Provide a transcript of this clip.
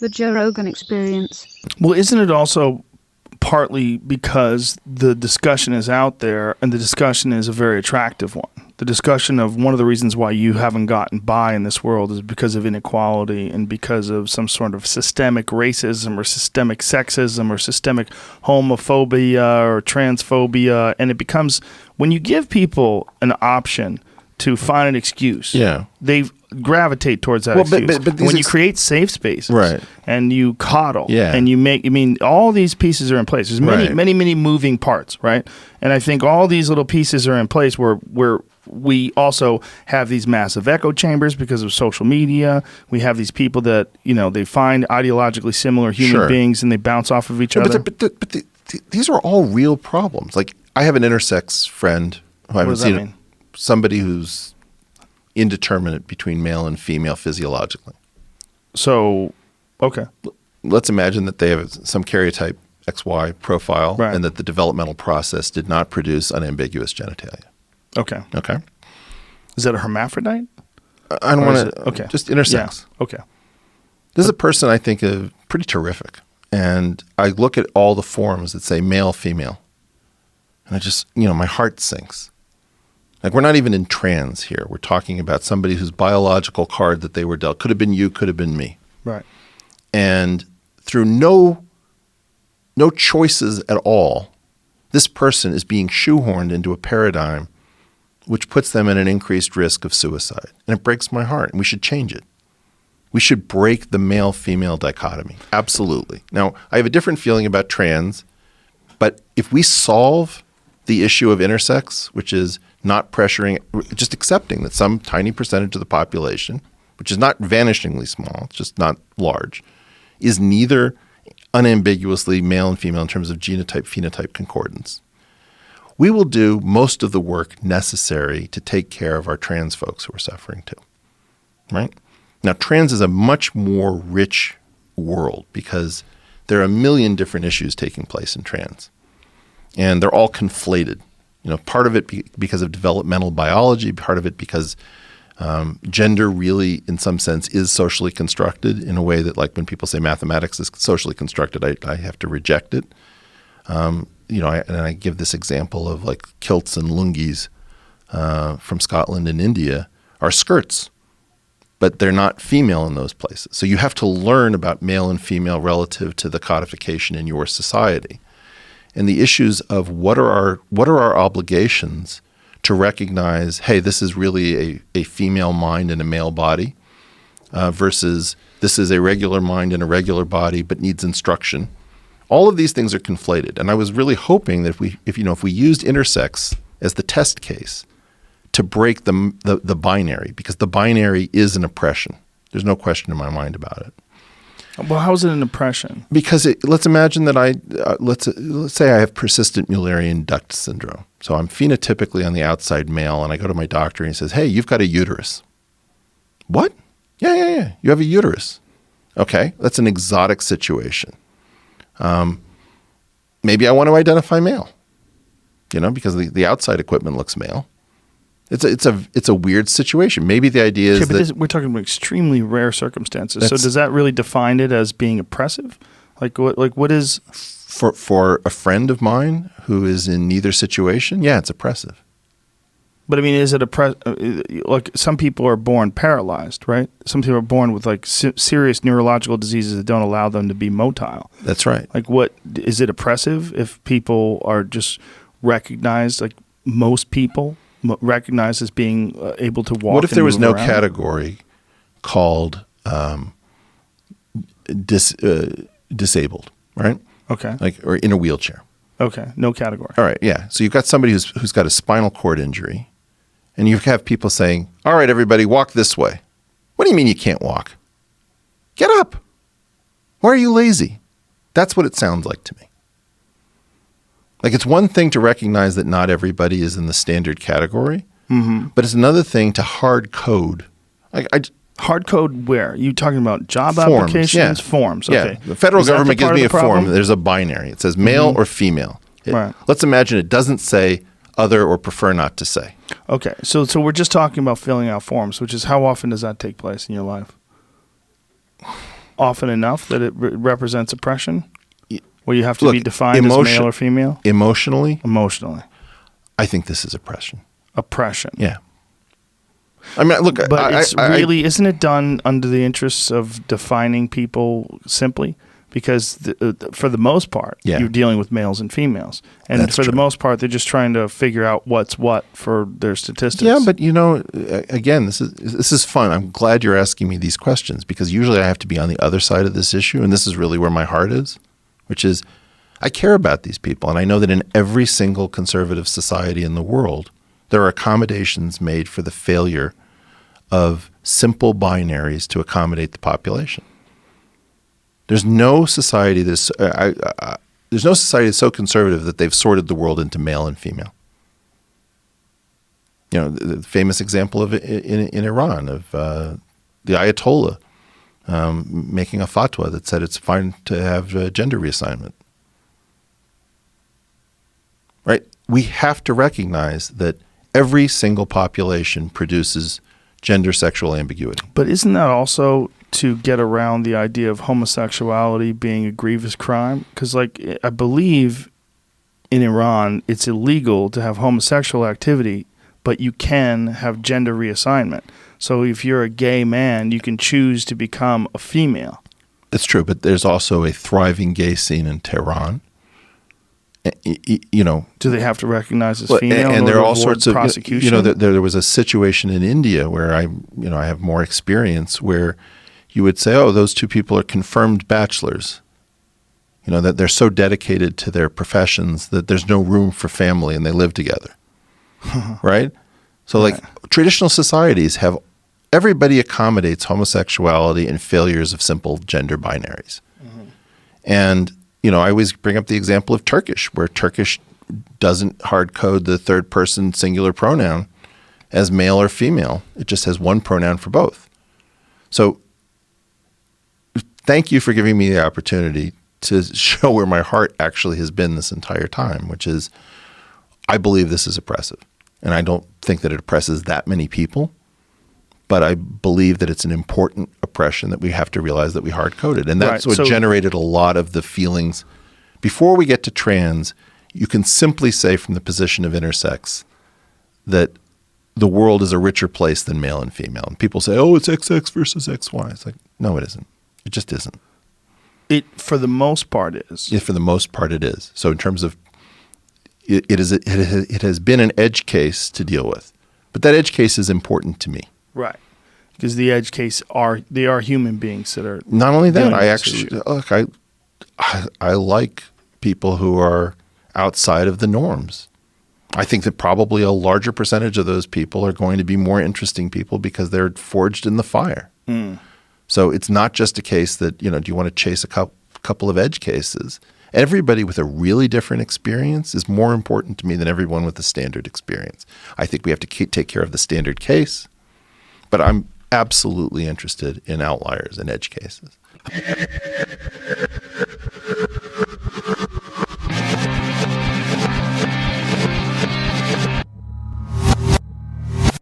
The Joe Rogan Experience. Well, isn't it also partly because the discussion is out there and the discussion is a very attractive one? The discussion of one of the reasons why you haven't gotten by in this world is because of inequality and because of some sort of systemic racism or systemic sexism or systemic homophobia or transphobia. And it becomes, when you give people an option to find an excuse, they gravitate towards that excuse. But when you create safe spaces, right, and you coddle, and you make, I mean, all these pieces are in place. There's many moving parts, right? And I think all these little pieces are in place where we also have these massive echo chambers because of social media. We have these people that, you know, they find ideologically similar human beings and they bounce off of each other. But these are all real problems. Like, I have an intersex friend who I haven't seen. Somebody who's indeterminate between male and female physiologically. So, okay. Let's imagine that they have some karyotype XY profile and that the developmental process did not produce unambiguous genitalia. Okay. Okay. Is that a hermaphrodite? I don't want to. Okay. Just intersex. Yeah. Okay. This is a person I think is pretty terrific. And I look at all the forms that say male, female. And I just, you know, my heart sinks. Like, we're not even in trans here. We're talking about somebody whose biological card that they were dealt could have been you, could have been me. Right. And through no choices at all, this person is being shoehorned into a paradigm which puts them at an increased risk of suicide. And it breaks my heart, and we should change it. We should break the male-female dichotomy. Absolutely. Now, I have a different feeling about trans, but if we solve the issue of intersex, which is not pressuring, just accepting that some tiny percentage of the population, which is not vanishingly small, it's just not large, is neither unambiguously male and female in terms of genotype-phenotype concordance, we will do most of the work necessary to take care of our trans folks who are suffering too, right? Now, trans is a much more rich world because there are a million different issues taking place in trans, and they're all conflated. You know, part of it because of developmental biology, part of it because gender really, in some sense, is socially constructed in a way that, like, when people say mathematics is socially constructed, I have to reject it. You know, I give this example of, like, kilts and lungis from Scotland and India are skirts, but they're not female in those places. So you have to learn about male and female relative to the codification in your society. And the issues of what are our obligations to recognize, hey, this is really a female mind and a male body versus this is a regular mind and a regular body but needs instruction. All of these things are conflated. And I was really hoping that if we used intersex as the test case to break the binary, because the binary is an oppression. There's no question in my mind about it. Well, how is it an oppression? Because let's imagine that let's say I have persistent Mullerian duct syndrome. So I'm phenotypically on the outside male, and I go to my doctor and he says, hey, you've got a uterus. What? Yeah. You have a uterus. Okay, that's an exotic situation. Maybe I want to identify male, because the outside equipment looks male. It's a weird situation. Maybe the idea is that we're talking about extremely rare circumstances. So does that really define it as being oppressive? What is for a friend of mine who is in neither situation? Yeah, it's oppressive. But I mean, is it like some people are born paralyzed, right? Some people are born with serious neurological diseases that don't allow them to be motile. That's right. What is it oppressive if people are just recognized, like most people recognized as being able to walk? What if there was no around? Category called disabled, right? Okay. Or in a wheelchair. Okay, no category. All right, yeah. So you've got somebody who's got a spinal cord injury, and you have people saying, all right, everybody, walk this way. What do you mean you can't walk? Get up. Why are you lazy? That's what it sounds like to me. Like, it's one thing to recognize that not everybody is in the standard category, but it's another thing to hard code. Hard code where? You talking about job forms, applications? Yeah. Forms, yeah. okay. The federal government gives me a problem? form. There's a binary. It says male or female. Right. Let's imagine it doesn't say other or prefer not to say. Okay, so we're just talking about filling out forms, which is how often does that take place in your life? often enough that it represents oppression? Where you have to Look, be defined as male or female? Emotionally, Emotionally. I think this is oppression. Oppression. Yeah. I mean, look, But isn't it done under the interests of defining people simply? Because for the most part, you're dealing with males and females. And That's for the true. most part, they're just trying to figure out what's what for their statistics. Yeah, but again, this is fun. I'm glad you're asking me these questions because usually I have to be on the other side of this issue, and this is really where my heart is, which is I care about these people, and I know that in every single conservative society in the world, there are accommodations made for the failure of simple binaries to accommodate the population. There's no society that's so conservative that they've sorted the world into male and female. The famous example of it in Iran of the Ayatollah making a fatwa that said it's fine to have gender reassignment. Right? We have to recognize that every single population produces gender sexual ambiguity. But isn't that also to get around the idea of homosexuality being a grievous crime? Because, I believe in Iran, it's illegal to have homosexual activity, but you can have gender reassignment. So if you're a gay man, you can choose to become a female. That's true, but there's also a thriving gay scene in Tehran. Do they have to recognize as female? And there are all sorts of prosecution. There was a situation in India where I have more experience where you would say, oh, those two people are confirmed bachelors. That they're so dedicated to their professions that there's no room for family and they live together. Right? So traditional societies have everybody accommodates homosexuality and failures of simple gender binaries. Mm-hmm. And I always bring up the example of Turkish, where Turkish doesn't hard code the third person singular pronoun as male or female. It just has one pronoun for both. So thank you for giving me the opportunity to show where my heart actually has been this entire time, which is I believe this is oppressive. And I don't think that it oppresses that many people, but I believe that it's an important oppression that we have to realize that we hard-coded. And that's what generated a lot of the feelings. Before we get to trans, you can simply say from the position of intersex that the world is a richer place than male and female. And people say, oh, it's XX versus XY. It's like, no, it isn't. It just isn't. It, for the most part, is. Yeah, for the most part, it is. So in terms of it has been an edge case to deal with. But that edge case is important to me. Right. Because the edge case they are human beings that are not only that, I like people who are outside of the norms. I think that probably a larger percentage of those people are going to be more interesting people because they're forged in the fire. Mm. So it's not just a case that, do you want to chase a couple of edge cases? Everybody with a really different experience is more important to me than everyone with a standard experience. I think we have to take care of the standard case, but I'm absolutely interested in outliers and edge cases.